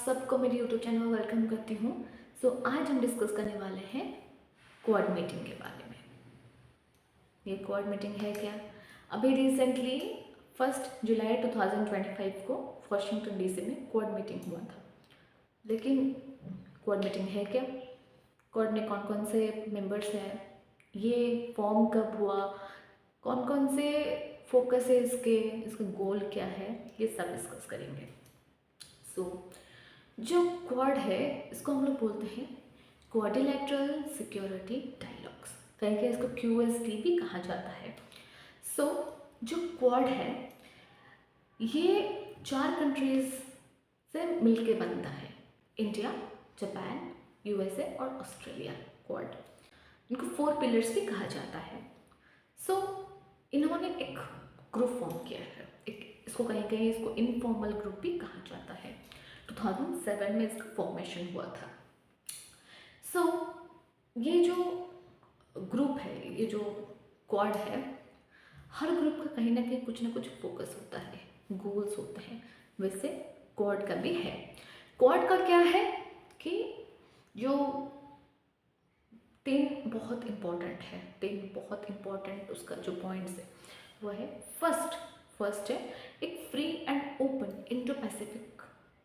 सबको मेरे YouTube channel में वेलकम करती हूँ। आज हम डिस्कस करने वाले हैं क्वाड मीटिंग के बारे में। ये क्वाड मीटिंग है क्या? अभी रिसेंटली 1 जुलाई 2025 को वाशिंगटन डीसी में क्वाड मीटिंग हुआ था। लेकिन क्वाड मीटिंग है क्या? क्वाड में कौन कौन से मेंबर्स हैं, ये फॉर्म कब हुआ, कौन कौन से फोकस है इसका गोल क्या है, ये सब डिस्कस करेंगे। जो क्वाड है इसको हम लोग बोलते हैं क्वाड्रिलैटरल सिक्योरिटी डायलॉग्स, कहीं कहीं इसको QSD भी कहा जाता है। जो क्वाड है ये 4 कंट्रीज से मिलके बनता है, इंडिया, जापान, USA और ऑस्ट्रेलिया। क्वाड इनको 4 पिलर्स भी कहा जाता है। इन्होंने एक ग्रुप फॉर्म किया है, इसको कहीं कहीं इसको इनफॉर्मल ग्रुप भी कहा जाता है। 2007 में इसका फॉर्मेशन हुआ था। ये जो ग्रुप है, ये जो क्वाड है, हर ग्रुप का कहीं ना कहीं कुछ ना कुछ फोकस होता है, गोल्स होते हैं। वैसे क्वाड का भी है। क्वाड का क्या है कि जो 3 बहुत इम्पॉर्टेंट उसका जो पॉइंट्स है वो है फर्स्ट है एक free and open Indo Pacific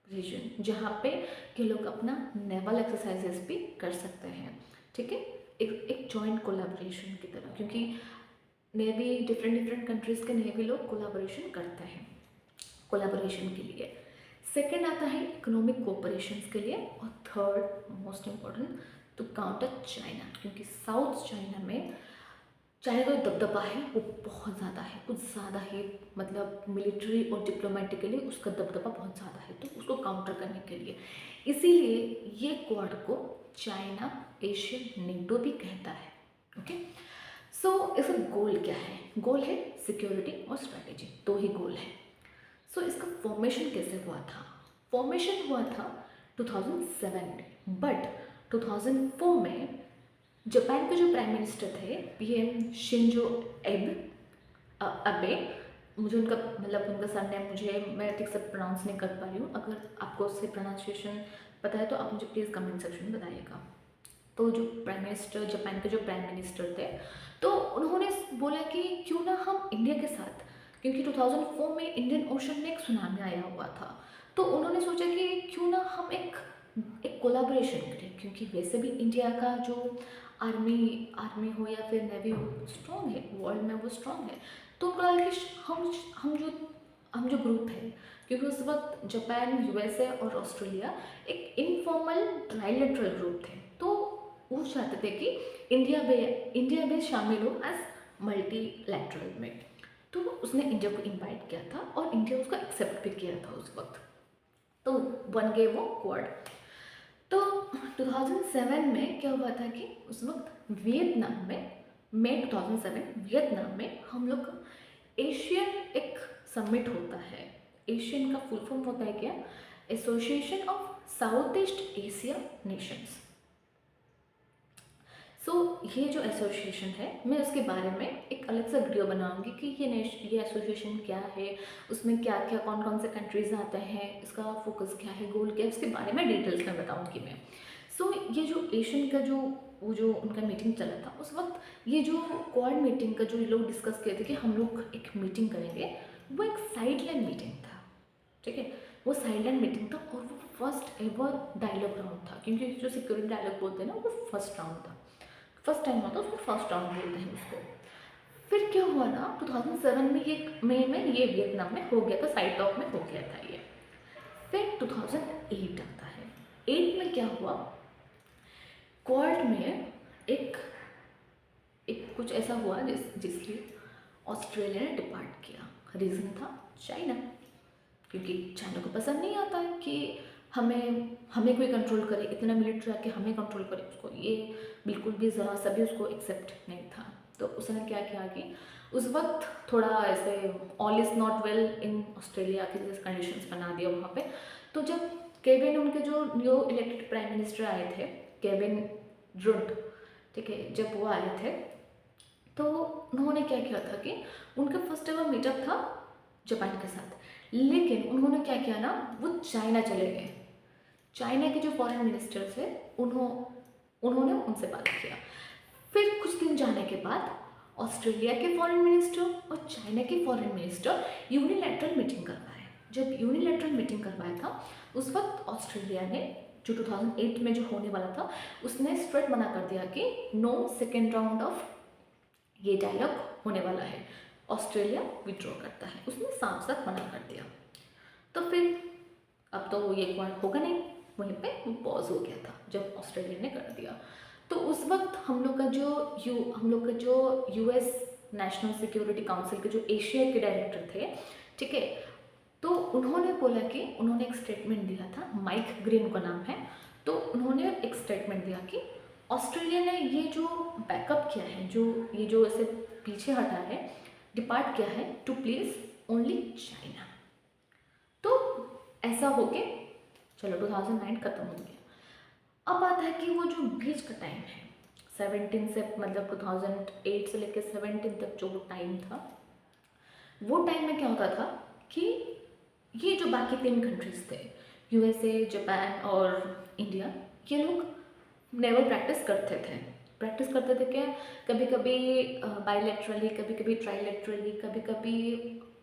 region, जहाँ पे कि लोग अपना नेवल एक्सरसाइजेस भी कर सकते हैं। ठीक है, एक जॉइंट कोलैबोरेशन की तरह, क्योंकि नेवी डिफरेंट कंट्रीज़ के नेवी लोग कोलैबोरेशन करते हैं कोलैबोरेशन के लिए। सेकंड आता है इकोनॉमिक कोऑपरेशन के लिए, और third most important to counter China, क्योंकि साउथ चाइना में चाइना का दबदबा है वो बहुत ज़्यादा है, कुछ ज़्यादा ही, मतलब मिलिट्री और डिप्लोमेटिकली उसका दबदबा बहुत ज़्यादा है। तो उसको काउंटर करने के लिए इसीलिए ये क्वाड को चाइना एशियन नेटो भी कहता है। ओके, इसका गोल क्या है? गोल है सिक्योरिटी और स्ट्रैटेजी, 2 ही गोल है। इसका फॉर्मेशन कैसे हुआ था? फॉर्मेशन हुआ था 2007 में, बट 2004 में जापान के जो प्राइम मिनिस्टर थे PM शिंजो अबे, मुझे उनका सरनेम मैं ठीक से प्रोनाउंस नहीं कर पा रही हूँ। अगर आपको उससे प्रोनाउंसिएशन पता है तो आप मुझे प्लीज़ कमेंट सेक्शन में बताइएगा। तो जो जापान के जो प्राइम मिनिस्टर थे, तो उन्होंने बोला कि क्यों ना हम इंडिया के साथ, क्योंकि 2004 में इंडियन ओशन में एक सुनामी आया हुआ था, तो उन्होंने सोचा कि क्यों ना हम एक कोलैबोरेशन करें, क्योंकि वैसे भी इंडिया का जो आर्मी हो या फिर नेवी हो स्ट्रॉन्ग है, वर्ल्ड में वो स्ट्रॉन्ग है। तो उनको लगा कि हम जो ग्रुप है, क्योंकि उस वक्त जापान, USA और ऑस्ट्रेलिया एक इनफॉर्मल ट्राइलेटरल ग्रुप थे, तो वो चाहते थे कि इंडिया भी शामिल हो एज मल्टीलैटरल में। तो उसने इंडिया को इनवाइट किया था और इंडिया उसको एक्सेप्ट भी किया था उस वक्त, तो बन गए वो क्वाड। तो 2007 में क्या हुआ था कि उस वक्त वियतनाम में, मई 2007 वियतनाम में हम लोग एशियन एक समिट होता है। एशियन का फुल फॉर्म होता है क्या? Association of south east Asia Nations. ये जो एसोसिएशन है, मैं उसके बारे में एक अलग सा वीडियो बनाऊंगी कि ये एसोसिएशन क्या है, उसमें क्या क्या कौन कौन से कंट्रीज आते हैं, इसका फोकस क्या है, गोल क्या है, उसके बारे में डिटेल्स में बताऊंगी मैं। ये जो एशियन का जो उनका मीटिंग चला था, उस वक्त ये जो क्वाड मीटिंग का जो ये लोग डिस्कस किए थे कि हम लोग एक मीटिंग करेंगे, वो एक साइडलाइन मीटिंग था। ठीक है, वो साइडलाइन मीटिंग था और वो फर्स्ट एवर डायलॉग राउंड था, क्योंकि जो सिक्योरिटी डायलॉग बोलते हैं ना, वो फर्स्ट राउंड था, फर्स्ट टाइम होता है उसको फर्स्ट राउंड बोलते हैं उसको। फिर क्या हुआ ना, 2007 में ये मई में ये वियतनाम में हो गया था, साइड टॉक में हो गया था ये। फिर 2008 आता है। 8 में क्या हुआ, क्वाड में एक कुछ ऐसा हुआ जिसलिए ऑस्ट्रेलिया ने डिपार्ट किया। रीज़न था चाइना, क्योंकि चाइना को पसंद नहीं आता है कि हमें कोई कंट्रोल करे, इतना मिलिट्री आके हमें कंट्रोल करे, उसको ये बिल्कुल भी ज़रा सा भी उसको एक्सेप्ट नहीं था। तो उसने क्या किया कि उस वक्त थोड़ा ऐसे all is not well in Australia के जैसे कंडीशंस बना दिया वहाँ पे। तो जब केविन, उनके जो न्यू इलेक्टेड प्राइम मिनिस्टर आए थे, केविन रुड, ठीक है, जब वो आए थे तो उन्होंने क्या किया था कि उनका फर्स्ट एवर मीटअप था जापान के साथ, लेकिन उन्होंने क्या किया ना, वो चाइना चले गए। चाइना के जो फॉरेन मिनिस्टर थे उन्होंने उनसे बात किया। फिर कुछ दिन जाने के बाद ऑस्ट्रेलिया के फॉरेन मिनिस्टर और चाइना के फॉरेन मिनिस्टर यूनिलैटरल मीटिंग करवाए। जब यूनिलैटरल मीटिंग करवाया था उस वक्त ऑस्ट्रेलिया ने जो 2008 में जो होने वाला था उसने स्ट्रेट मना कर दिया कि नो सेकेंड राउंड ऑफ ये डायलॉग होने वाला है, ऑस्ट्रेलिया विड्रॉ करता है। उसने साफ साफ मना कर दिया। तो फिर अब तो ये क्वाड होगा नहीं, वहीं पे वो पॉज हो गया था जब ऑस्ट्रेलिया ने कर दिया। तो उस वक्त हम लोग का जो यूएस नेशनल सिक्योरिटी काउंसिल के जो एशिया के डायरेक्टर थे, ठीक है, तो उन्होंने बोला कि उन्होंने एक स्टेटमेंट दिया था, माइक ग्रीन का नाम है, तो उन्होंने एक स्टेटमेंट दिया कि ऑस्ट्रेलिया ने ये जो बैकअप किया है, जो ऐसे पीछे हटा है, डिपार्ट किया है टू प्लीज ओनली चाइना। तो ऐसा हो के चलो 2009 खत्म हो गया। अब आता है कि वो जो बीच का टाइम है 17 से मतलब 2008 से लेकर 17 तक जो टाइम था, वो टाइम में क्या होता था कि ये जो बाकी 3 कंट्रीज थे, यूएसए, जापान और इंडिया, ये लोग नेवल प्रैक्टिस करते थे क्या, कभी कभी बायलैटरली, कभी कभी ट्राइलैटरली, कभी कभी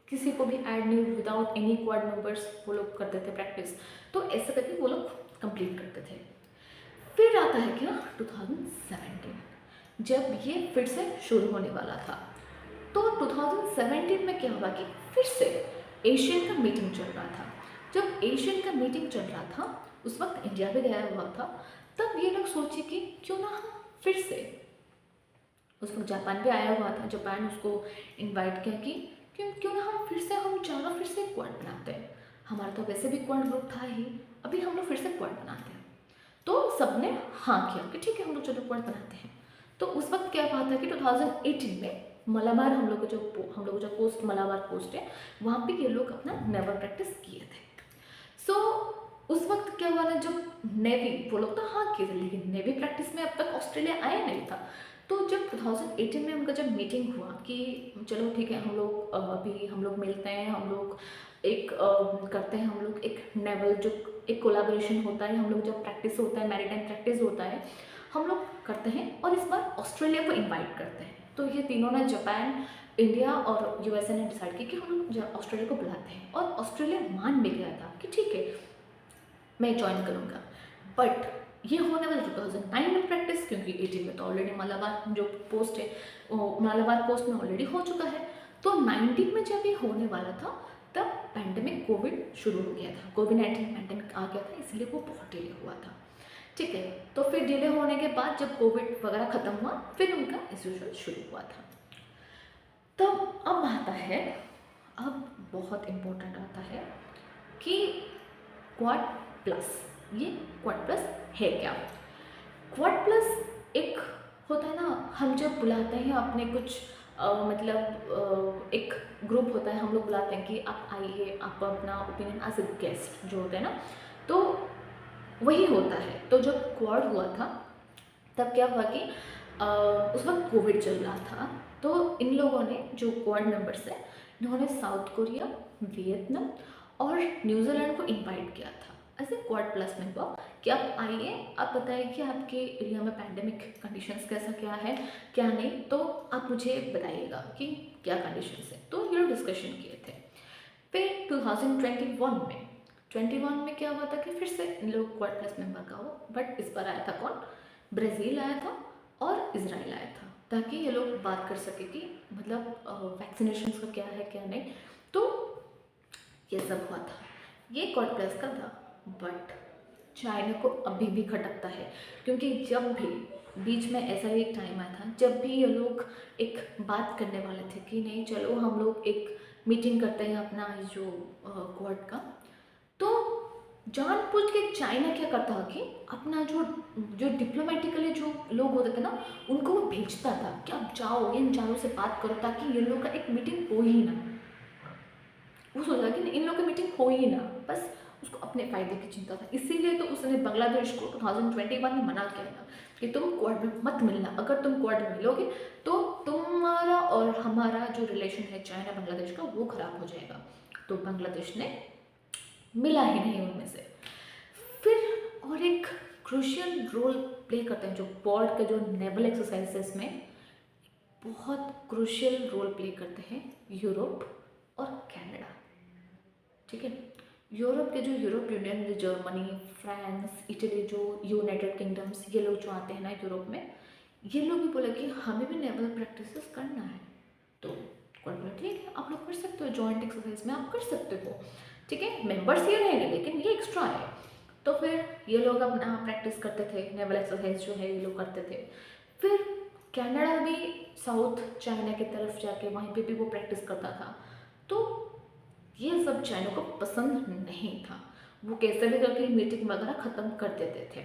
किसी को भी ऐड नहीं विदाउट एनी क्वाड मेंबर्स वो लोग करते थे प्रैक्टिस। तो ऐसे करके वो लोग कंप्लीट करते थे। फिर आता है क्या 2017, जब ये फिर से शुरू होने वाला था। तो 2017 में क्या हुआ कि फिर से एशियन का मीटिंग चल रहा था। जब एशियन का मीटिंग चल रहा था उस वक्त इंडिया भी गया हुआ था। तब ये लोग सोचे कि क्यों ना हम फिर से, उस वक्त जापान भी आया हुआ था, जापान उसको इनवाइट किया कि क्यों ना हम चारों फिर से क्वाड बनाते हैं। हमारा तो वैसे भी क्वाड ग्रुप था ही, अभी हम लोग फिर से क्वाड बनाते हैं। तो सबने हाँ किया कि ठीक है हम लोग चलो क्वाड बनाते हैं। तो उस वक्त क्या बात है कि 2018 में मलाबार हम लोग का जो पोस्ट मलाबार पोस्ट है वहाँ पे ये लोग अपना नेवल प्रैक्टिस किए थे। सो उस वक्त क्या हुआ ना, जब नेवी वो लोग तो हाँ किए थे, लेकिन नेवी प्रैक्टिस में अब तक ऑस्ट्रेलिया आया नहीं था। तो जब 2018 में उनका जब मीटिंग हुआ कि चलो ठीक है हम लोग अभी हम लोग मिलते हैं, हम लोग एक करते हैं, हम लोग एक नेवल जो एक कोलाबोरेशन होता है, हम लोग जब प्रैक्टिस होता है, मैरीटाइम प्रैक्टिस होता है, हम लोग करते हैं और इस बार ऑस्ट्रेलिया को इन्वाइट करते हैं। तो ये तीनों ने, जापान, इंडिया और यूएसए ने डिसाइड किया कि हम लोग ऑस्ट्रेलिया को बुलाते हैं। और ऑस्ट्रेलिया मान भी गया था कि ठीक है मैं ज्वाइन करूँगा। बट ये होने वाला 2009 में प्रैक्टिस, क्योंकि 18 में तो ऑलरेडी मालाबार जो पोस्ट है वो मालाबार पोस्ट में ऑलरेडी हो चुका है। तो 19 में जब ये होने वाला था तब पैंडेमिक कोविड शुरू हो गया था, कोविड-19 पैंडेमिक आ गया था, इसलिए वो बहुत डिले हुआ था। ठीक है, तो फिर डिले होने के बाद जब कोविड वगैरह ख़त्म हुआ फिर उनका एज यूजुअल शुरू हुआ था। तब अब आता है, अब बहुत इम्पोर्टेंट आता है कि क्वाड प्लस, ये क्वाड प्लस है क्या? क्वाड प्लस एक होता है ना, हम जब बुलाते हैं अपने कुछ एक ग्रुप होता है, हम लोग बुलाते हैं कि आप आइए, आप अपना ओपिनियन एज ए गेस्ट जो होते हैं ना, तो वही होता है। तो जब क्वाड हुआ था तब क्या हुआ कि उस वक्त कोविड चल रहा था। तो इन लोगों ने जो क्वाड मेंबर्स हैं इन्होंने साउथ कोरिया, वियतनाम और न्यूजीलैंड को इनवाइट किया था as a quad plus member कि आप आइए, आप बताइए कि आपके एरिया में पैंडेमिक कंडीशंस कैसा क्या है क्या नहीं, तो आप मुझे बताइएगा कि क्या कंडीशंस है। तो ये लोग डिस्कशन किए थे। फिर 2021 में क्या हुआ था कि फिर से इन लोग क्वाड प्लस मेंबर का हो, बट इस बार आया था कौन? ब्राज़ील आया था और इजराइल आया था, ताकि ये लोग बात कर सके कि मतलब वैक्सीनेशन का क्या है क्या नहीं। तो ये सब हुआ था, ये क्वाड प्लस का था। बट चाइना को अभी भी खटकता है, क्योंकि जब भी बीच में ऐसा ही एक टाइम आया था जब भी ये लोग एक बात करने वाले थे कि नहीं चलो हम लोग एक मीटिंग करते हैं अपना जो क्वाड का, तो जानबूझ के चाइना क्या करता है कि अपना जो डिप्लोमेटिकली जो लोग होते थे ना उनको वो भेजता था कि आप जाओ इन चारों से बात करो ताकि ये लोग का एक मीटिंग हो ही ना। वो सोचा कि इन लोग की मीटिंग हो ही ना, बस उसको अपने फ़ायदे की चिंता था। इसीलिए तो उसने बांग्लादेश को 2021 में मना किया था कि तुम क्वाड में मत मिलना, अगर तुम क्वाड में मिलोगे तो तुम्हारा और हमारा जो रिलेशन है चाइना बांग्लादेश का वो ख़राब हो जाएगा। तो बांग्लादेश ने मिला ही नहीं उनमें से। फिर और एक क्रूशियल रोल प्ले करते हैं जो क्वाड के जो नेवल एक्सरसाइजेस में बहुत क्रूशियल रोल प्ले करते हैं यूरोप और कनाडा। ठीक है, यूरोप के जो Europe union, Germany, France, Italy, जो यूनाइटेड किंगडम्स, ये लोग जो आते हैं ना यूरोप में, ये लोग भी बोले कि हमें भी नेवल प्रैक्टिसेस करना है। तो कोई बोला ठीक है, आप लोग कर सकते हो, जॉइंट एक्सरसाइज में आप कर सकते हो। ठीक है, मेंबर्स ये रहेंगे लेकिन ये एक्स्ट्रा है। तो फिर ये लोग अपना प्रैक्टिस करते थे, नेवल एक्सरसाइज जो है ये लोग करते थे। फिर कनाडा भी साउथ चाइना की तरफ जाके वहीं पे भी वो प्रैक्टिस करता था। तो ये सब चाइना को पसंद नहीं था, वो कैसे भी करके मीटिंग वगैरह ख़त्म कर देते थे।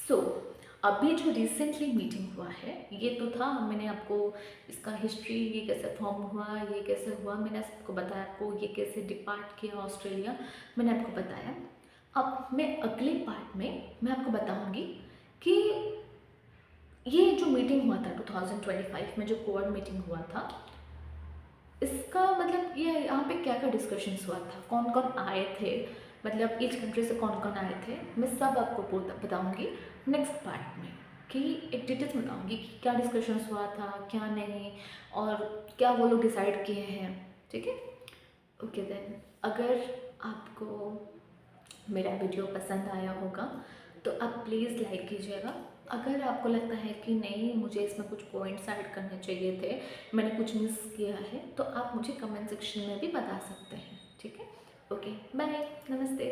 सो अभी जो रिसेंटली मीटिंग हुआ है ये तो था, मैंने आपको इसका हिस्ट्री, ये कैसे फॉर्म हुआ, ये कैसे हुआ, मैंने आपको बताया, आपको ये कैसे डिपार्ट किया ऑस्ट्रेलिया, मैंने आपको बताया। अब मैं अगले पार्ट में मैं आपको बताऊंगी कि ये जो मीटिंग हुआ था 2025 में, जो क्वाड मीटिंग हुआ था, इसका मतलब ये यहाँ पे क्या क्या डिस्कशंस हुआ था, कौन कौन आए थे, मतलब ईच कंट्री से कौन कौन आए थे, मैं सब आपको बताऊंगी नेक्स्ट पार्ट में, कि एक डिटेल्स बताऊंगी कि क्या डिस्कशंस हुआ था, क्या नहीं, और क्या वो लोग डिसाइड किए हैं। ठीक है, ओके देन, अगर आपको मेरा वीडियो पसंद आया होगा तो आप प्लीज़ लाइक कीजिएगा। अगर आपको लगता है कि नहीं, मुझे इसमें कुछ पॉइंट्स ऐड करने चाहिए थे, मैंने कुछ मिस किया है, तो आप मुझे कमेंट सेक्शन में भी बता सकते हैं। ठीक है, ओके, बाय, नमस्ते।